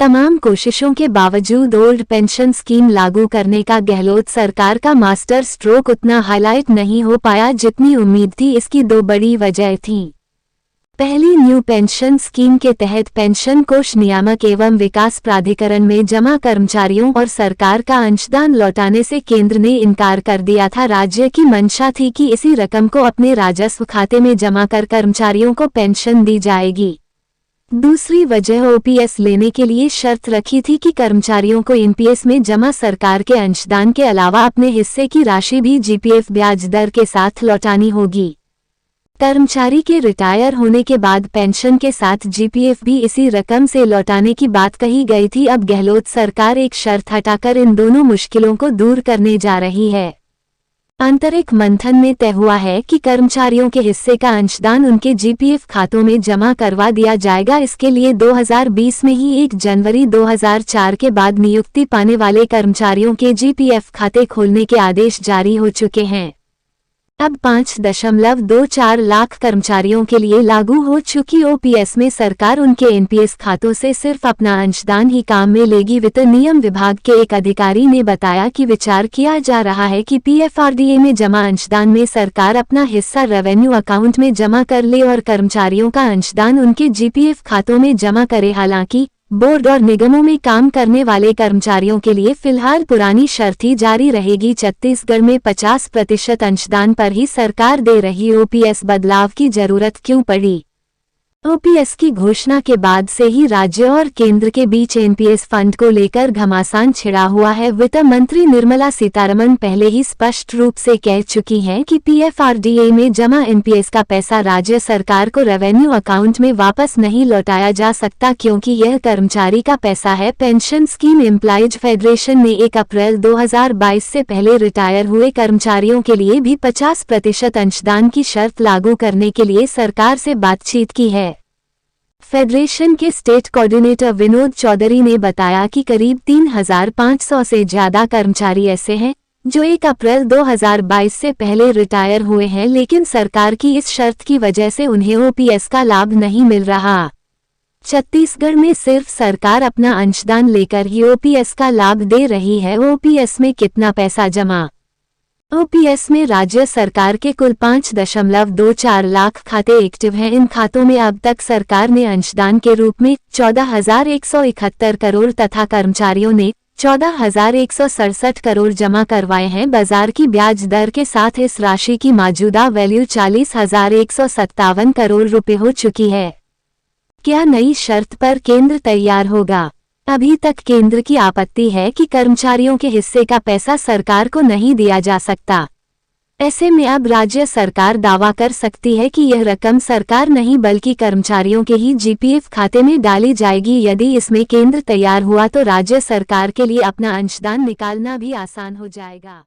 तमाम कोशिशों के बावजूद ओल्ड पेंशन स्कीम लागू करने का गहलोत सरकार का मास्टर स्ट्रोक उतना हाईलाइट नहीं हो पाया जितनी उम्मीद थी। इसकी दो बड़ी वजह थीं। पहली, न्यू पेंशन स्कीम के तहत पेंशन कोष नियामक एवं विकास प्राधिकरण में जमा कर्मचारियों और सरकार का अंशदान लौटाने से केंद्र ने इनकार कर दिया था। राज्य की मंशा थी कि इसी रकम को अपने राजस्व खाते में जमा कर कर्मचारियों को पेंशन दी जाएगी। दूसरी वजह, ओपीएस लेने के लिए शर्त रखी थी कि कर्मचारियों को एनपीएस में जमा सरकार के अंशदान के अलावा अपने हिस्से की राशि भी जीपीएफ ब्याज दर के साथ लौटानी होगी। कर्मचारी के रिटायर होने के बाद पेंशन के साथ जीपीएफ भी इसी रकम से लौटाने की बात कही गई थी। अब गहलोत सरकार एक शर्त हटाकर इन दोनों मुश्किलों को दूर करने जा रही है। आंतरिक मंथन में तय हुआ है कि कर्मचारियों के हिस्से का अंशदान उनके जीपीएफ खातों में जमा करवा दिया जाएगा। इसके लिए 2020 में ही 1 जनवरी 2004 के बाद नियुक्ति पाने वाले कर्मचारियों के जीपीएफ खाते खोलने के आदेश जारी हो चुके हैं। अब 5.24 लाख कर्मचारियों के लिए लागू हो चुकी ओपीएस में सरकार उनके एनपीएस खातों से सिर्फ अपना अंशदान ही काम में लेगी। वित्त नियम विभाग के एक अधिकारी ने बताया कि विचार किया जा रहा है कि पीएफआरडीए में जमा अंशदान में सरकार अपना हिस्सा रेवेन्यू अकाउंट में जमा कर ले और कर्मचारियों का अंशदान उनके जीपीएफ खातों में जमा करे। हालांकि बोर्ड और निगमों में काम करने वाले कर्मचारियों के लिए फिलहाल पुरानी शर्त ही जारी रहेगी। छत्तीसगढ़ में 50% अंशदान पर ही सरकार दे रही ओपीएस बदलाव की जरूरत क्यों पड़ी? ओपीएस की घोषणा के बाद से ही राज्य और केंद्र के बीच एनपीएस फंड को लेकर घमासान छिड़ा हुआ है। वित्त मंत्री निर्मला सीतारमण पहले ही स्पष्ट रूप से कह चुकी हैं कि पीएफआरडीए में जमा एनपीएस का पैसा राज्य सरकार को रेवेन्यू अकाउंट में वापस नहीं लौटाया जा सकता क्योंकि यह कर्मचारी का पैसा है। पेंशन स्कीम एम्प्लॉयज फेडरेशन ने 1 अप्रैल 2022 से पहले रिटायर हुए कर्मचारियों के लिए भी 50% अंशदान की शर्त लागू करने के लिए सरकार से बातचीत की है। फेडरेशन के स्टेट कोऑर्डिनेटर विनोद चौधरी ने बताया कि करीब 3,500 से ज्यादा कर्मचारी ऐसे हैं जो 1 अप्रैल 2022 से पहले रिटायर हुए हैं, लेकिन सरकार की इस शर्त की वजह से उन्हें ओपीएस का लाभ नहीं मिल रहा। छत्तीसगढ़ में सिर्फ सरकार अपना अंशदान लेकर ही ओपीएस का लाभ दे रही है। ओपीएस में कितना पैसा जमा? ओपीएस में राज्य सरकार के कुल 5.24 लाख खाते एक्टिव हैं। इन खातों में अब तक सरकार ने अंशदान के रूप में 14,171 करोड़ तथा कर्मचारियों ने 14,167 करोड़ जमा करवाए हैं। बाजार की ब्याज दर के साथ इस राशि की मौजूदा वैल्यू 40,157 करोड़ रुपए हो चुकी है। क्या नई शर्त पर केंद्र तैयार होगा? अभी तक केंद्र की आपत्ति है कि कर्मचारियों के हिस्से का पैसा सरकार को नहीं दिया जा सकता। ऐसे में अब राज्य सरकार दावा कर सकती है कि यह रकम सरकार नहीं बल्कि कर्मचारियों के ही जीपीएफ खाते में डाली जाएगी। यदि इसमें केंद्र तैयार हुआ तो राज्य सरकार के लिए अपना अंशदान निकालना भी आसान हो जाएगा।